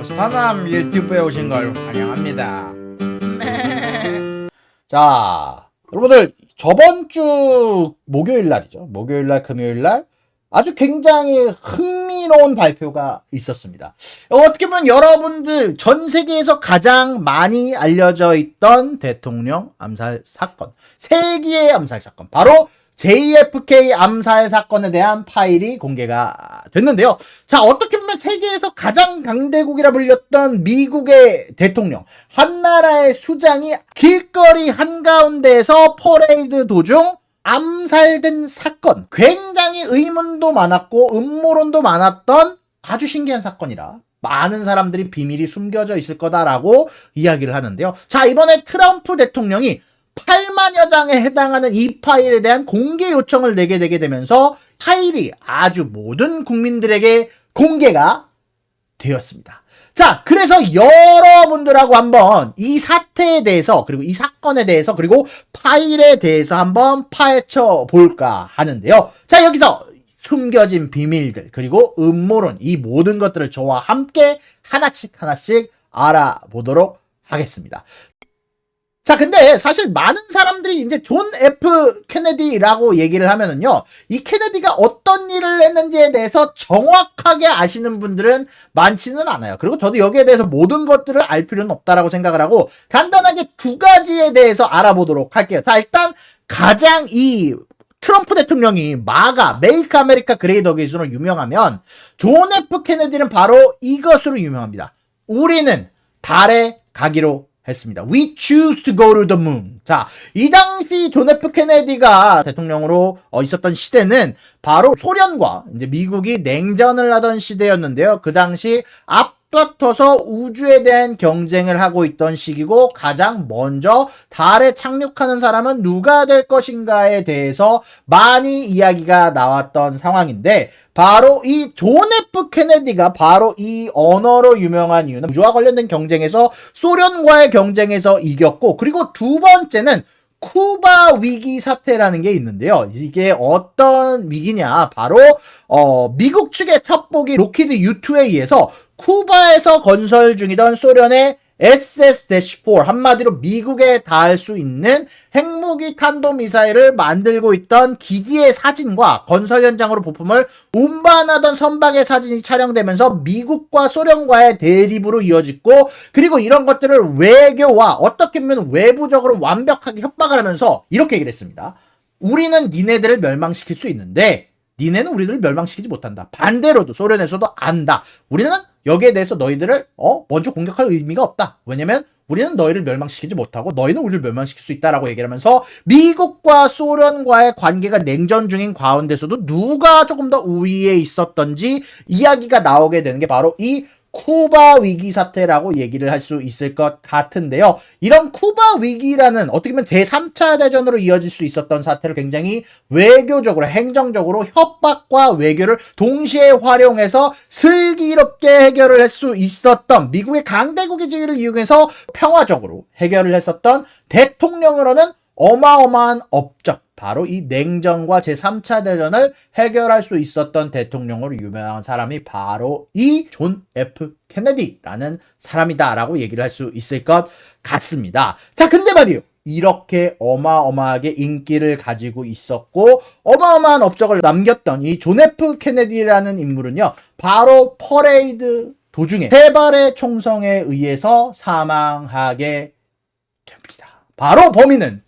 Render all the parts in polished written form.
사남 유튜브에 오신 걸 환영합니다. 자, 여러분들 저번 주 목요일 날이죠. 목요일 날, 금요일 날 아주 굉장히 흥미로운 발표가 있었습니다. 어떻게 보면 여러분들 전 세계에서 가장 많이 알려져 있던 대통령 암살 사건, 세기의 암살 사건, 바로 JFK 암살 사건에 대한 파일이 공개가 됐는데요. 자, 어떻게 보면 세계에서 가장 강대국이라 불렸던 미국의 대통령, 한나라의 수장이 길거리 한가운데에서 퍼레이드 도중 암살된 사건, 굉장히 의문도 많았고 음모론도 많았던 아주 신기한 사건이라 많은 사람들이 비밀이 숨겨져 있을 거다라고 이야기를 하는데요. 자, 이번에 트럼프 대통령이 8만여 장에 해당하는 이 파일에 대한 공개 요청을 내게 되게 되면서 파일이 아주 모든 국민들에게 공개가 되었습니다. 자, 그래서 여러분들하고 한번 이 사태에 대해서, 그리고 이 사건에 대해서, 그리고 파일에 대해서 한번 파헤쳐 볼까 하는데요. 자, 여기서 숨겨진 비밀들, 그리고 음모론, 이 모든 것들을 저와 함께 하나씩 알아보도록 하겠습니다. 자, 근데 사실 많은 사람들이 이제 존 F 케네디라고 얘기를 하면은요, 이 케네디가 어떤 일을 했는지에 대해서 정확하게 아시는 분들은 많지는 않아요. 그리고 저도 여기에 대해서 모든 것들을 알 필요는 없다라고 생각을 하고, 간단하게 두 가지에 대해서 알아보도록 할게요. 자, 일단 가장 이 트럼프 대통령이 마가, 메이크 아메리카 그레이트 어게인으로 유명하면, 존 F 케네디는 바로 이것으로 유명합니다. 우리는 달에 가기로 했습니다. We choose to go to the moon. 자, 이 당시 존 F 케네디가 대통령으로 있었던 시대는 바로 소련과 이제 미국이 냉전을 하던 시대였는데요. 그 당시 앞다퉈서 우주에 대한 경쟁을 하고 있던 시기고, 가장 먼저 달에 착륙하는 사람은 누가 될 것인가에 대해서 많이 이야기가 나왔던 상황인데, 바로 이 존 F 케네디가 바로 이 언어로 유명한 이유는 우주와 관련된 경쟁에서 소련과의 경쟁에서 이겼고, 그리고 두 번째는 쿠바 위기 사태라는 게 있는데요. 이게 어떤 위기냐, 바로 미국 측의 첩보기 로키드 U2에 의해서 쿠바에서 건설 중이던 소련의 SS-4, 한마디로 미국에 닿을 수 있는 핵무기 탄도미사일을 만들고 있던 기지의 사진과 건설 현장으로 부품을 운반하던 선박의 사진이 촬영되면서 미국과 소련과의 대립으로 이어졌고, 그리고 이런 것들을 외교와 어떻게 보면 외부적으로 완벽하게 협박을 하면서 이렇게 얘기를 했습니다. 우리는 니네들을 멸망시킬 수 있는데 니네는 우리들을 멸망시키지 못한다. 반대로도 소련에서도 안다. 우리는 여기에 대해서 너희들을 먼저 공격할 의미가 없다. 왜냐면 우리는 너희를 멸망시키지 못하고 너희는 우리를 멸망시킬 수 있다라고 얘기를 하면서 미국과 소련과의 관계가 냉전 중인 가운데서도 누가 조금 더 우위에 있었던지 이야기가 나오게 되는 게 바로 이 쿠바 위기 사태라고 얘기를 할 수 있을 것 같은데요. 이런 쿠바 위기라는 어떻게 보면 제3차 대전으로 이어질 수 있었던 사태를 굉장히 외교적으로, 행정적으로 협박과 외교를 동시에 활용해서 슬기롭게 해결을 할 수 있었던, 미국의 강대국의 지위를 이용해서 평화적으로 해결을 했었던 대통령으로는 어마어마한 업적, 바로 이 냉전과 제3차 대전을 해결할 수 있었던 대통령으로 유명한 사람이 바로 이 존 F 케네디라는 사람이다라고 얘기를 할 수 있을 것 같습니다. 자, 근데 말이에요. 이렇게 어마어마하게 인기를 가지고 있었고 어마어마한 업적을 남겼던 이 존 F 케네디라는 인물은요, 바로 퍼레이드 도중에 세 발의 총성에 의해서 사망하게 됩니다. 바로 범인은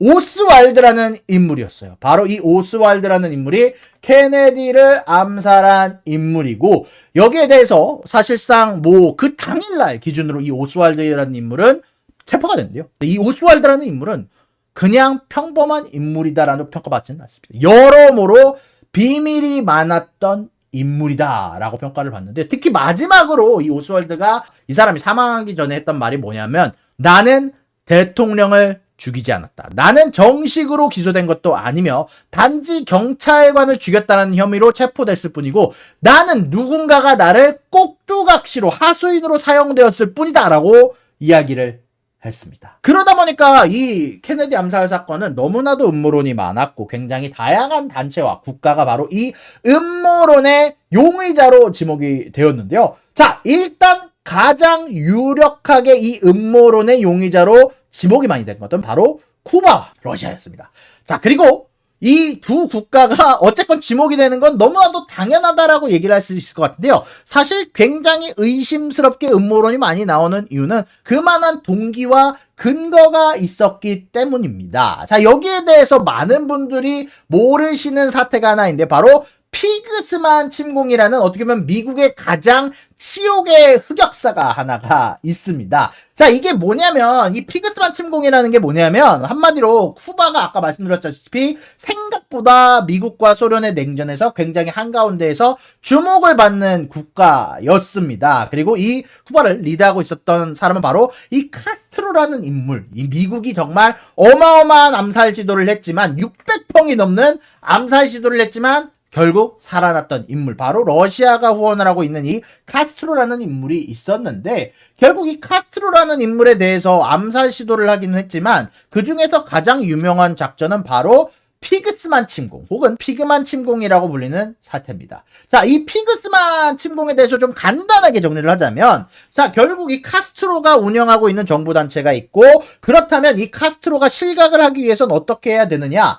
오스왈드라는 인물이었어요. 바로 이 오스왈드라는 인물이 케네디를 암살한 인물이고, 여기에 대해서 사실상 그 당일날 기준으로 이 오스왈드라는 인물은 체포가 된대요. 이 오스왈드라는 인물은 그냥 평범한 인물이다라는 평가받지는 않습니다. 여러모로 비밀이 많았던 인물이다라고 평가를 받는데, 특히 마지막으로 이 오스왈드가, 이 사람이 사망하기 전에 했던 말이 뭐냐면, 나는 대통령을 죽이지 않았다. 나는 정식으로 기소된 것도 아니며 단지 경찰관을 죽였다는 혐의로 체포됐을 뿐이고, 나는 누군가가 나를 꼭두각시로 하수인으로 사용되었을 뿐이다 라고 이야기를 했습니다. 그러다 보니까 이 케네디 암살 사건은 너무나도 음모론이 많았고 굉장히 다양한 단체와 국가가 바로 이 음모론의 용의자로 지목이 되었는데요. 자, 일단 가장 유력하게 이 음모론의 용의자로 지목이 많이 된 것은 바로 쿠바와 러시아였습니다. 자, 그리고 이 두 국가가 어쨌건 지목이 되는 건 너무나도 당연하다라고 얘기를 할 수 있을 것 같은데요. 사실 굉장히 의심스럽게 음모론이 많이 나오는 이유는 그만한 동기와 근거가 있었기 때문입니다. 자, 여기에 대해서 많은 분들이 모르시는 사태가 하나 있는데 바로 피그스만 침공이라는 어떻게 보면 미국의 가장 치욕의 흑역사가 하나가 있습니다. 자, 이게 뭐냐면 이 피그스만 침공이라는 게 뭐냐면 한마디로 쿠바가 아까 말씀드렸다시피 생각보다 미국과 소련의 냉전에서 굉장히 한가운데에서 주목을 받는 국가였습니다. 그리고 이 쿠바를 리드하고 있었던 사람은 바로 이 카스트로라는 인물. 이 미국이 정말 어마어마한 암살 시도를 했지만 600평이 넘는 암살 시도를 했지만 결국 살아났던 인물, 바로 러시아가 후원을 하고 있는 이 카스트로라는 인물이 있었는데, 결국 이 카스트로라는 인물에 대해서 암살 시도를 하기는 했지만 그 중에서 가장 유명한 작전은 바로 피그스만 침공 혹은 피그만 침공이라고 불리는 사태입니다. 자, 이 피그스만 침공에 대해서 좀 간단하게 정리를 하자면, 자, 결국 이 카스트로가 운영하고 있는 정부단체가 있고, 그렇다면 이 카스트로가 실각을 하기 위해서는 어떻게 해야 되느냐?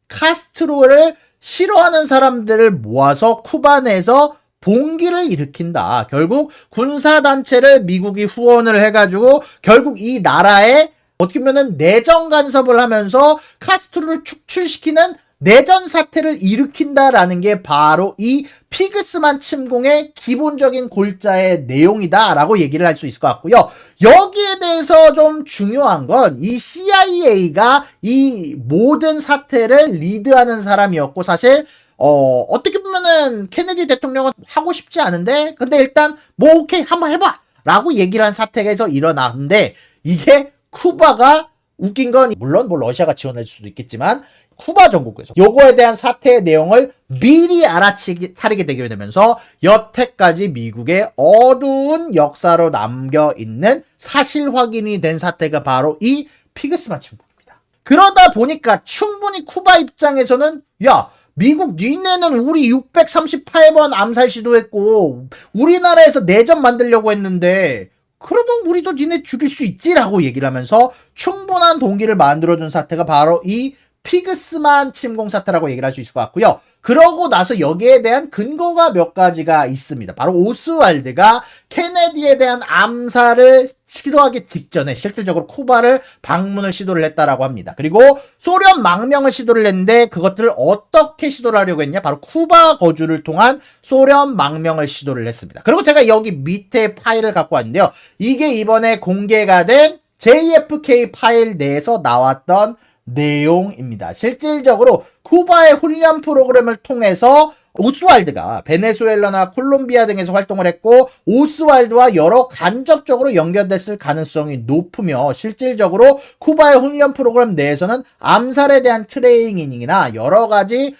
카스트로를 싫어하는 사람들을 모아서 쿠바 내에서 봉기를 일으킨다. 결국 군사단체를 미국이 후원을 해가지고 결국 이 나라에 어떻게 보면은 내정 간섭을 하면서 카스트로를 축출시키는 내전 사태를 일으킨다라는 게 바로 이 피그스만 침공의 기본적인 골자의 내용이다라고 얘기를 할 수 있을 것 같고요. 여기에 대해서 좀 중요한 건 이 CIA가 이 모든 사태를 리드하는 사람이었고, 사실 어떻게 보면은 케네디 대통령은 하고 싶지 않은데 근데 일단 뭐 오케이 한번 해봐 라고 얘기를 한 사태에서 일어났는데, 이게 쿠바가 웃긴 건 물론 뭐 러시아가 지원해 줄 수도 있겠지만 쿠바 정국에서 요거에 대한 사태의 내용을 미리 알아차리게 되게 되면서 여태까지 미국의 어두운 역사로 남겨있는 사실 확인이 된 사태가 바로 이 피그스만 침공입니다. 그러다 보니까 충분히 쿠바 입장에서는 야, 미국 니네는 우리 638번 암살 시도했고 우리나라에서 내전 만들려고 했는데 그러면 우리도 니네 죽일 수 있지라고 얘기를 하면서 충분한 동기를 만들어준 사태가 바로 이 피그스만 침공 사태라고 얘기를 할 수 있을 것 같고요. 그러고 나서 여기에 대한 근거가 몇 가지가 있습니다. 바로 오스왈드가 케네디에 대한 암살을 시도하기 직전에 실질적으로 쿠바를 방문을 시도를 했다라고 합니다. 그리고 소련 망명을 시도를 했는데 그것들을 어떻게 시도를 하려고 했냐? 바로 쿠바 거주를 통한 소련 망명을 시도를 했습니다. 그리고 제가 여기 밑에 파일을 갖고 왔는데요. 이게 이번에 공개가 된 JFK 파일 내에서 나왔던 내용입니다. 실질적으로 쿠바의 훈련 프로그램을 통해서 오스왈드가 베네수엘라나 콜롬비아 등에서 활동을 했고 오스왈드와 여러 간접적으로 연결됐을 가능성이 높으며 실질적으로 쿠바의 훈련 프로그램 내에서는 암살에 대한 트레이닝이나 여러 가지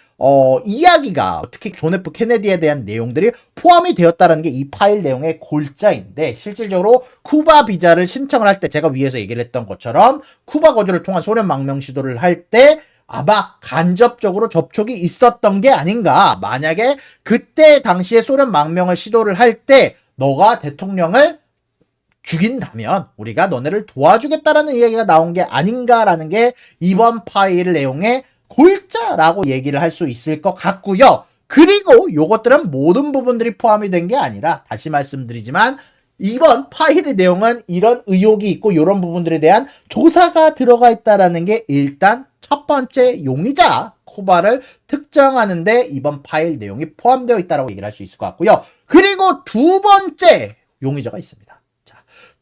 이야기가 특히 존 F 케네디에 대한 내용들이 포함이 되었다는 게 이 파일 내용의 골자인데, 실질적으로 쿠바 비자를 신청을 할 때 제가 위에서 얘기를 했던 것처럼 쿠바 거주를 통한 소련 망명 시도를 할 때 아마 간접적으로 접촉이 있었던 게 아닌가. 만약에 그때 당시에 소련 망명을 시도를 할 때 너가 대통령을 죽인다면 우리가 너네를 도와주겠다라는 이야기가 나온 게 아닌가라는 게 이번 파일 내용의 골자라고 얘기를 할 수 있을 것 같고요. 그리고 요것들은 모든 부분들이 포함이 된 게 아니라 다시 말씀드리지만 이번 파일의 내용은 이런 의혹이 있고 이런 부분들에 대한 조사가 들어가 있다라는 게 일단 첫 번째 용의자 쿠바를 특정하는데 이번 파일 내용이 포함되어 있다라고 얘기를 할 수 있을 것 같고요. 그리고 두 번째 용의자가 있습니다.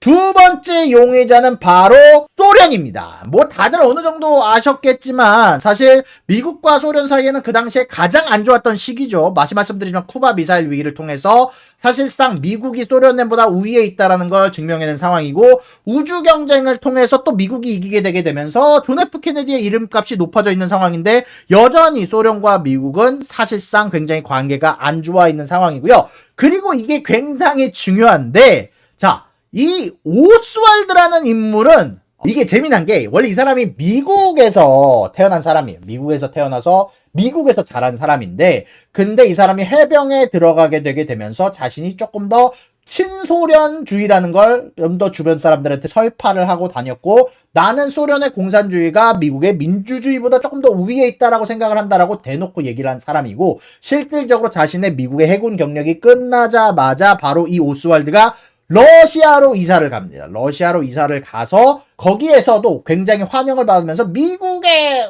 두 번째 용의자는 바로 소련입니다. 뭐 다들 어느 정도 아셨겠지만 사실 미국과 소련 사이에는 그 당시에 가장 안 좋았던 시기죠. 다시 말씀드리지만 쿠바 미사일 위기를 통해서 사실상 미국이 소련보다 우위에 있다는 걸 증명해낸 상황이고, 우주 경쟁을 통해서 또 미국이 이기게 되게 되면서 존 F 케네디의 이름값이 높아져 있는 상황인데 여전히 소련과 미국은 사실상 굉장히 관계가 안 좋아 있는 상황이고요. 그리고 이게 굉장히 중요한데, 자, 이 오스왈드라는 인물은 이게 재미난 게 원래 이 사람이 미국에서 태어난 사람이에요. 미국에서 태어나서 미국에서 자란 사람인데 근데 이 사람이 해병에 들어가게 되게 되면서 자신이 조금 더 친소련주의라는 걸 좀 더 주변 사람들한테 설파를 하고 다녔고, 나는 소련의 공산주의가 미국의 민주주의보다 조금 더 우위에 있다라고 생각을 한다라고 대놓고 얘기를 한 사람이고, 실질적으로 자신의 미국의 해군 경력이 끝나자마자 바로 이 오스왈드가 러시아로 이사를 갑니다. 러시아로 이사를 가서 거기에서도 굉장히 환영을 받으면서 미국의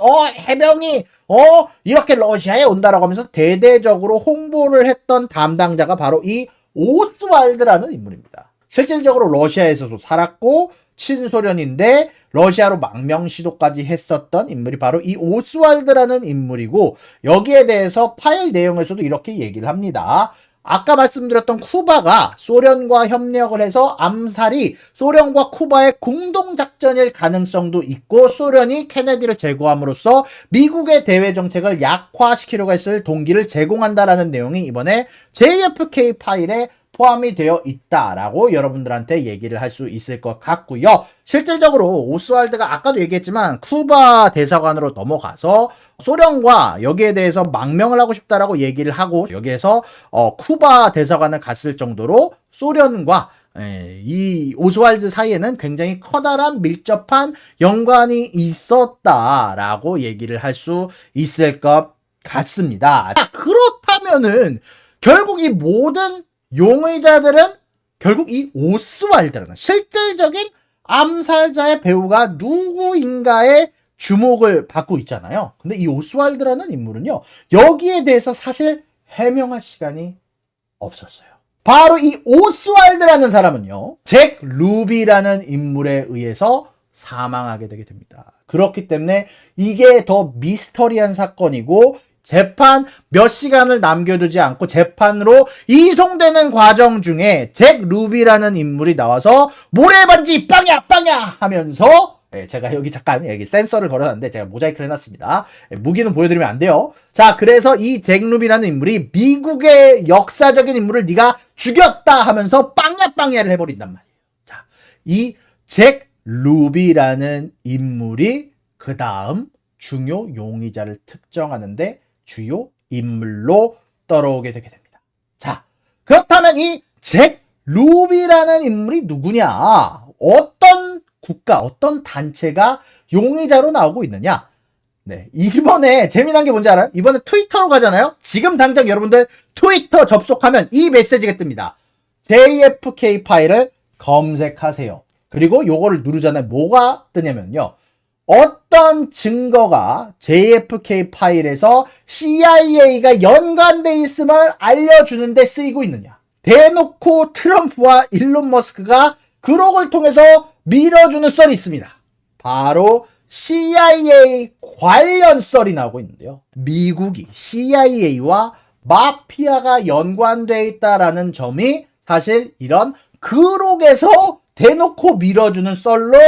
해병이 이렇게 러시아에 온다라고 하면서 대대적으로 홍보를 했던 담당자가 바로 이 오스왈드라는 인물입니다. 실질적으로 러시아에서도 살았고 친소련인데 러시아로 망명 시도까지 했었던 인물이 바로 이 오스왈드라는 인물이고, 여기에 대해서 파일 내용에서도 이렇게 얘기를 합니다. 아까 말씀드렸던 쿠바가 소련과 협력을 해서 암살이 소련과 쿠바의 공동작전일 가능성도 있고, 소련이 케네디를 제거함으로써 미국의 대외 정책을 약화시키려고 했을 동기를 제공한다라는 내용이 이번에 JFK 파일에 포함이 되어 있다라고 여러분들한테 얘기를 할 수 있을 것 같고요. 실질적으로 오스왈드가 아까도 얘기했지만 쿠바 대사관으로 넘어가서 소련과 여기에 대해서 망명을 하고 싶다라고 얘기를 하고, 여기에서 쿠바 대사관을 갔을 정도로 소련과 이 오스왈드 사이에는 굉장히 커다란 밀접한 연관이 있었다라고 얘기를 할 수 있을 것 같습니다. 그렇다면은 결국 이 모든 용의자들은 결국 이 오스왈드라는 실질적인 암살자의 배우가 누구인가에 주목을 받고 있잖아요. 근데 이 오스왈드라는 인물은요, 여기에 대해서 사실 해명할 시간이 없었어요. 바로 이 오스왈드라는 사람은요, 잭 루비라는 인물에 의해서 사망하게 되게 됩니다. 그렇기 때문에 이게 더 미스터리한 사건이고, 재판 몇 시간을 남겨두지 않고 재판으로 이송되는 과정 중에 잭 루비라는 인물이 나와서 모래반지 빵야 하면서, 제가 여기 잠깐 여기 센서를 걸어놨는데 제가 모자이크를 해놨습니다. 무기는 보여드리면 안 돼요. 자, 그래서 이 잭 루비라는 인물이 미국의 역사적인 인물을 네가 죽였다 하면서 빵야를 해버린단 말이에요. 자, 이 잭 루비라는 인물이 그 다음 중요 용의자를 특정하는데 주요 인물로 떨어오게 되게 됩니다. 자, 그렇다면 이 잭 루비라는 인물이 누구냐? 어떤 국가, 어떤 단체가 용의자로 나오고 있느냐? 네, 이번에 재미난 게 뭔지 알아요? 이번에 트위터로 가잖아요? 지금 당장 여러분들 트위터 접속하면 이 메시지가 뜹니다. JFK 파일을 검색하세요. 그리고 요거를 누르잖아요. 뭐가 뜨냐면요, 어떤 증거가 JFK 파일에서 CIA가 연관돼 있음을 알려주는데 쓰이고 있느냐. 대놓고 트럼프와 일론 머스크가 그lok을 통해서 밀어주는 썰이 있습니다. 바로 CIA 관련 썰이 나오고 있는데요. 미국이 CIA와 마피아가 연관돼 있다라는 점이 사실 이런 그록에서 대놓고 밀어주는 썰로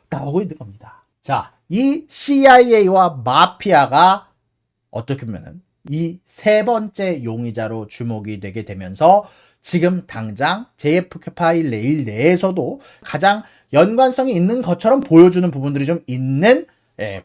나오고 있는 겁니다. 자, 이 CIA와 마피아가 어떻게 보면은 이 세 번째 용의자로 주목이 되게 되면서 지금 당장 JFK 파일 내에서도 가장 연관성이 있는 것처럼 보여주는 부분들이 좀 있는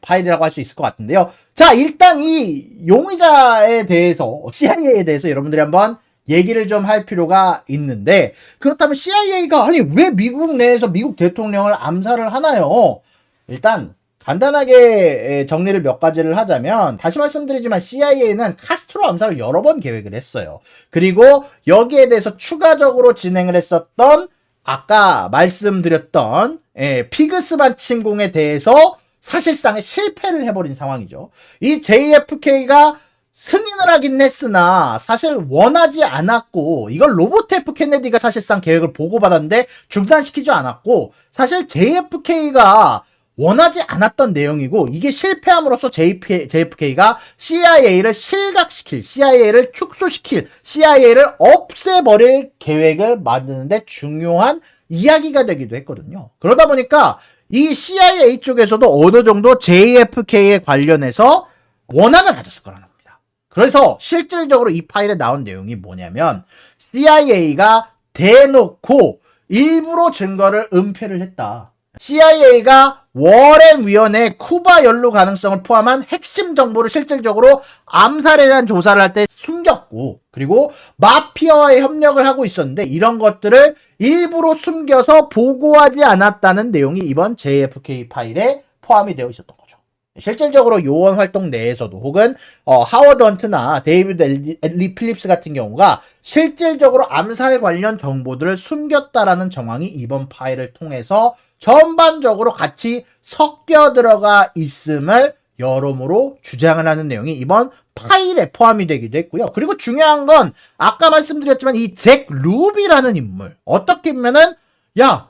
파일이라고 할 수 있을 것 같은데요. 자, 일단 이 용의자에 대해서, CIA에 대해서 여러분들이 한번 얘기를 좀 할 필요가 있는데, 그렇다면 CIA가 아니 왜 미국 내에서 미국 대통령을 암살을 하나요? 일단 간단하게 정리를 몇 가지를 하자면, 다시 말씀드리지만 CIA는 카스트로 암살을 여러 번 계획을 했어요. 그리고 여기에 대해서 추가적으로 진행을 했었던 아까 말씀드렸던 피그스반 침공에 대해서 사실상의 실패를 해버린 상황이죠. 이 JFK가 승인을 하긴 했으나 사실 원하지 않았고, 이걸 로버트 F 케네디가 사실상 계획을 보고받았는데 중단시키지 않았고, 사실 JFK가 원하지 않았던 내용이고, 이게 실패함으로써 JFK가 CIA를 실각시킬, CIA를 축소시킬, CIA를 없애버릴 계획을 만드는데 중요한 이야기가 되기도 했거든요. 그러다 보니까 이 CIA 쪽에서도 어느 정도 JFK에 관련해서 원한을 가졌을 거라는 겁니다. 그래서 실질적으로 이 파일에 나온 내용이 뭐냐면, CIA가 대놓고 일부러 증거를 은폐를 했다. CIA가 워렌 위원의 쿠바 연루 가능성을 포함한 핵심 정보를 실질적으로 암살에 대한 조사를 할 때 숨겼고, 그리고 마피아와의 협력을 하고 있었는데 이런 것들을 일부러 숨겨서 보고하지 않았다는 내용이 이번 JFK 파일에 포함이 되어 있었던 거죠. 실질적으로 요원 활동 내에서도 혹은 하워드 헌트나 데이비드 리 필립스 같은 경우가 실질적으로 암살 관련 정보들을 숨겼다라는 정황이 이번 파일을 통해서 전반적으로 같이 섞여 들어가 있음을 여러모로 주장을 하는 내용이 이번 파일에 포함이 되기도 했고요. 그리고 중요한 건 아까 말씀드렸지만 이 잭 루비라는 인물, 어떻게 보면은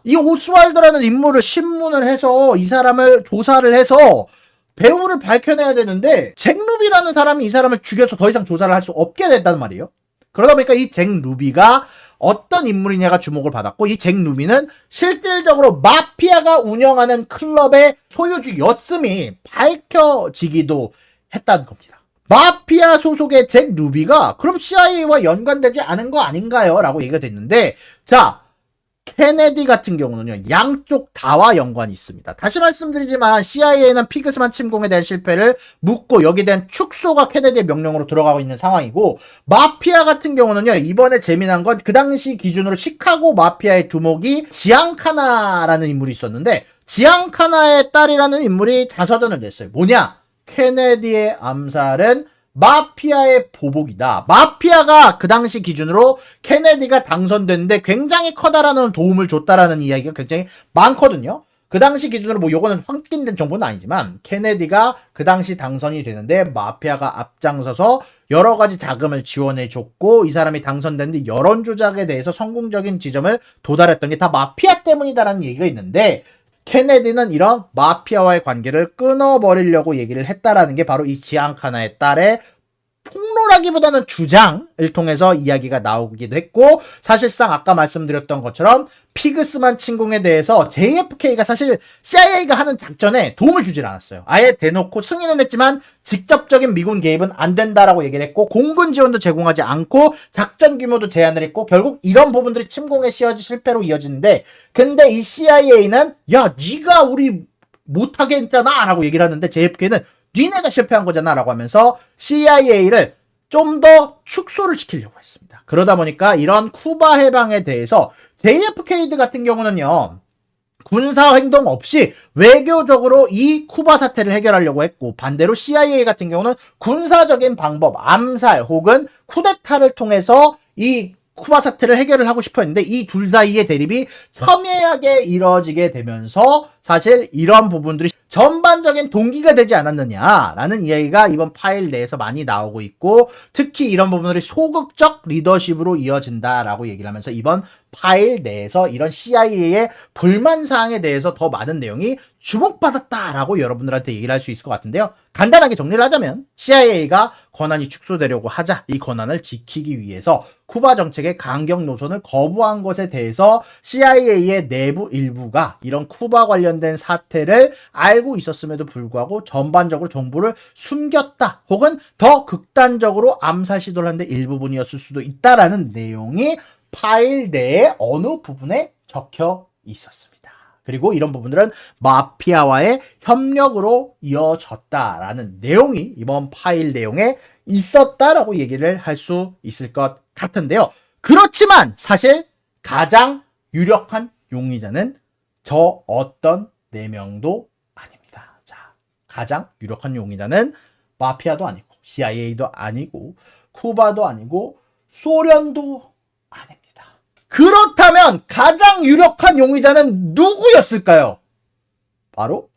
이 오스왈드라는 인물을 신문을 해서 이 사람을 조사를 해서 배우를 밝혀내야 되는데 잭 루비라는 사람이 이 사람을 죽여서 더 이상 조사를 할 수 없게 됐단 말이에요. 그러다 보니까 이 잭 루비가 어떤 인물이냐가 주목을 받았고, 이 잭 루비는 실질적으로 마피아가 운영하는 클럽의 소유주였음이 밝혀지기도 했다는 겁니다. 마피아 소속의 잭 루비가 그럼 CIA와 연관되지 않은 거 아닌가요? 라고 얘기가 됐는데, 자, 케네디 같은 경우는요, 양쪽 다와 연관이 있습니다. 다시 말씀드리지만 CIA는 피그스만 침공에 대한 실패를 묻고 여기에 대한 축소가 케네디의 명령으로 들어가고 있는 상황이고, 마피아 같은 경우는요, 이번에 재미난 건 그 당시 기준으로 시카고 마피아의 두목이 지앙카나라는 인물이 있었는데, 지앙카나의 딸이라는 인물이 자서전을 냈어요. 뭐냐? 케네디의 암살은 마피아의 보복이다. 마피아가 그 당시 기준으로 케네디가 당선됐는데 굉장히 커다라는 도움을 줬다라는 이야기가 굉장히 많거든요. 그 당시 기준으로 뭐 요거는 확인된 정보는 아니지만 케네디가 그 당시 당선이 되는데 마피아가 앞장서서 여러 가지 자금을 지원해 줬고 이 사람이 당선됐는데 여론 조작에 대해서 성공적인 지점을 도달했던 게 다 마피아 때문이다라는 얘기가 있는데, 케네디는 이런 마피아와의 관계를 끊어버리려고 얘기를 했다라는 게 바로 이 지앙카나의 딸의 폭로라기보다는 주장을 통해서 이야기가 나오기도 했고, 사실상 아까 말씀드렸던 것처럼 피그스만 침공에 대해서 JFK가 사실 CIA가 하는 작전에 도움을 주질 않았어요. 아예 대놓고 승인은 했지만 직접적인 미군 개입은 안 된다라고 얘기를 했고, 공군 지원도 제공하지 않고 작전 규모도 제한을 했고, 결국 이런 부분들이 침공의 실패로 이어지는데, 근데 이 CIA는 네가 우리 못하게 했잖아 라고 얘기를 하는데 JFK는 니네가 실패한 거잖아 라고 하면서 CIA를 좀 더 축소를 시키려고 했습니다. 그러다 보니까 이런 쿠바 해방에 대해서 JFK 같은 경우는요, 군사 행동 없이 외교적으로 이 쿠바 사태를 해결하려고 했고, 반대로 CIA 같은 경우는 군사적인 방법, 암살 혹은 쿠데타를 통해서 이 쿠바 사태를 해결을 하고 싶어 했는데, 이 둘 사이의 대립이 첨예하게 이루어지게 되면서 사실 이런 부분들이 전반적인 동기가 되지 않았느냐라는 이야기가 이번 파일 내에서 많이 나오고 있고, 특히 이런 부분들이 소극적 리더십으로 이어진다라고 얘기를 하면서 이번 파일 내에서 이런 CIA의 불만사항에 대해서 더 많은 내용이 주목받았다라고 여러분들한테 얘기를 할 수 있을 것 같은데요. 간단하게 정리를 하자면 CIA가 권한이 축소되려고 하자 이 권한을 지키기 위해서 쿠바 정책의 강경 노선을 거부한 것에 대해서 CIA의 내부 일부가 이런 쿠바 관련된 사태를 알고 있었음에도 불구하고 전반적으로 정보를 숨겼다 혹은 더 극단적으로 암살 시도를 하는데 일부분이었을 수도 있다라는 내용이 파일 내에 어느 부분에 적혀 있었습니다. 그리고 이런 부분들은 마피아와의 협력으로 이어졌다라는 내용이 이번 파일 내용에 있었다라고 얘기를 할 수 있을 것 같은데요. 그렇지만 사실 가장 유력한 용의자는 저 어떤 4명도 아닙니다. 자, 가장 유력한 용의자는 마피아도 아니고 CIA도 아니고 쿠바도 아니고 소련도 아닙니다. 그렇다면 가장 유력한 용의자는 누구였을까요? 바로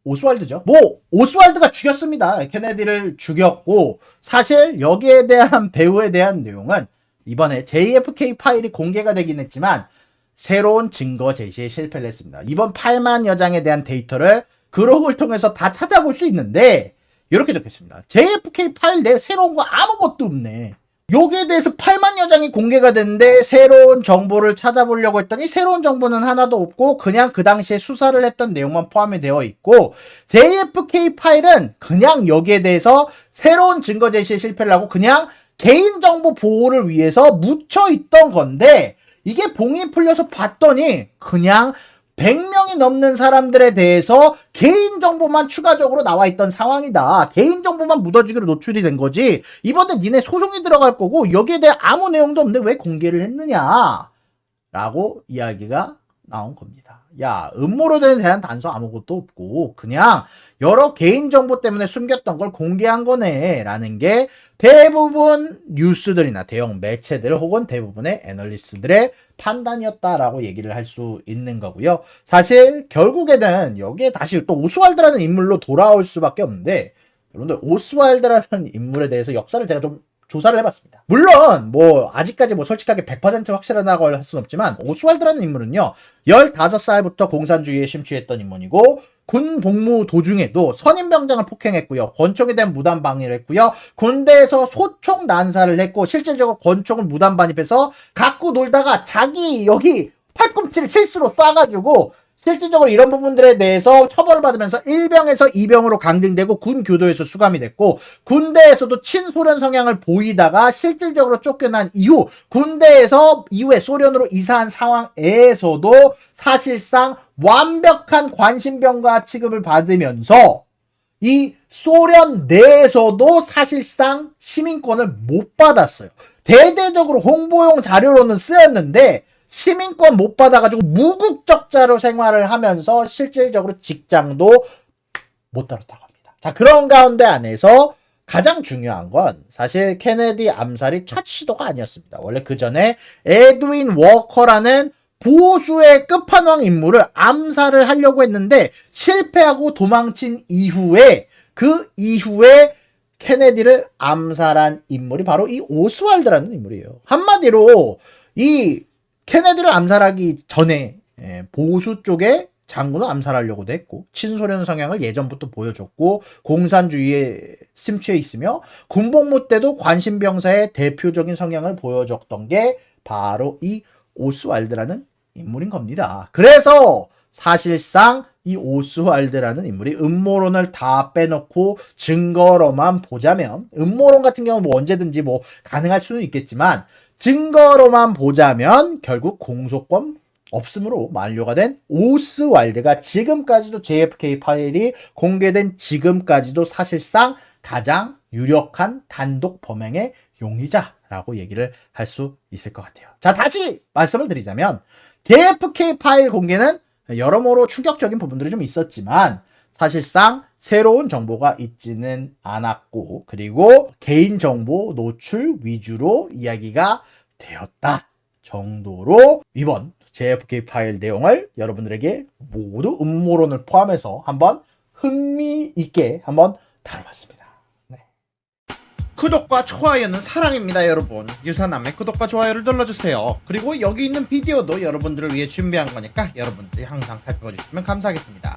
오스왈드죠. 오스왈드가 죽였습니다. 케네디를 죽였고, 사실 여기에 대한 배우에 대한 내용은 이번에 JFK 파일이 공개가 되긴 했지만 새로운 증거 제시에 실패를 했습니다. 이번 8만 여장에 대한 데이터를 그룹을 통해서 다 찾아볼 수 있는데 이렇게 적혔습니다. JFK 파일 내에 새로운 거 아무것도 없네. 여기에 대해서 8만 여장이 공개가 됐는데 새로운 정보를 찾아보려고 했더니 새로운 정보는 하나도 없고 그냥 그 당시에 수사를 했던 내용만 포함이 되어 있고, JFK 파일은 그냥 여기에 대해서 새로운 증거 제시에 실패를 하고 그냥 개인정보 보호를 위해서 묻혀 있던 건데, 이게 봉이 풀려서 봤더니 그냥 100명이 넘는 사람들에 대해서 개인정보만 추가적으로 나와 있던 상황이다. 개인정보만 무더지기로 노출이 된 거지. 이번에 니네 소송이 들어갈 거고 여기에 대해 아무 내용도 없는데 왜 공개를 했느냐? 라고 이야기가 나온 겁니다. 야, 음모론에 대한 단서 아무것도 없고 그냥 여러 개인정보 때문에 숨겼던 걸 공개한 거네 라는 게 대부분 뉴스들이나 대형 매체들 혹은 대부분의 애널리스트들의 판단이었다라고 얘기를 할 수 있는 거고요. 사실 결국에는 여기에 다시 또 오스왈드라는 인물로 돌아올 수밖에 없는데 여러분들 오스왈드라는 인물에 대해서 역사를 제가 좀 조사를 해봤습니다. 물론 뭐 아직까지 뭐 솔직하게 100% 확실하다고 할 수는 없지만 오스왈드라는 인물은요 15살부터 공산주의에 심취했던 인물이고 군 복무 도중에도 선임병장을 폭행했고요. 권총에 대한 무단 방위를 했고요. 군대에서 소총 난사를 했고 실질적으로 권총을 무단 반입해서 갖고 놀다가 자기 여기 팔꿈치를 실수로 쏴가지고 실질적으로 이런 부분들에 대해서 처벌을 받으면서 1병에서 2병으로 강등되고 군 교도에서 수감이 됐고 군대에서도 친소련 성향을 보이다가 실질적으로 쫓겨난 이후 군대에서 이후에 소련으로 이사한 상황에서도 사실상 완벽한 관심병과 취급을 받으면서 이 소련 내에서도 사실상 시민권을 못 받았어요. 대대적으로 홍보용 자료로는 쓰였는데 시민권 못 받아가지고 무국적자로 생활을 하면서 실질적으로 직장도 못 다뤘다고 합니다. 자, 그런 가운데 안에서 가장 중요한 건 사실 케네디 암살이 첫 시도가 아니었습니다. 원래 그 전에 에드윈 워커라는 보수의 끝판왕 인물을 암살을 하려고 했는데 실패하고 도망친 이후에 그 이후에 케네디를 암살한 인물이 바로 이 오스왈드라는 인물이에요. 한마디로 이 케네디를 암살하기 전에 보수 쪽의 장군을 암살하려고도 했고 친소련 성향을 예전부터 보여줬고 공산주의에 심취해 있으며 군복무 때도 관심병사의 대표적인 성향을 보여줬던 게 바로 이 오스왈드라는 인물인 겁니다. 그래서 사실상 이 오스왈드라는 인물이 음모론을 다 빼놓고 증거로만 보자면 음모론 같은 경우는 뭐 언제든지 뭐 가능할 수는 있겠지만 증거로만 보자면 결국 공소권 없음으로 만료가 된 오스왈드가 지금까지도 JFK 파일이 공개된 지금까지도 사실상 가장 유력한 단독 범행의 용의자라고 얘기를 할 수 있을 것 같아요. 자, 다시 말씀을 드리자면 JFK 파일 공개는 여러모로 충격적인 부분들이 좀 있었지만 사실상 새로운 정보가 있지는 않았고 그리고 개인정보 노출 위주로 이야기가 되었다 정도로 이번 JFK 파일 내용을 여러분들에게 모두 음모론을 포함해서 한번 흥미있게 한번 다뤄봤습니다. 네. 구독과 좋아요는 사랑입니다, 여러분. 유사남의 구독과 좋아요를 눌러주세요. 그리고 여기 있는 비디오도 여러분들을 위해 준비한 거니까 여러분들이 항상 살펴봐 주시면 감사하겠습니다.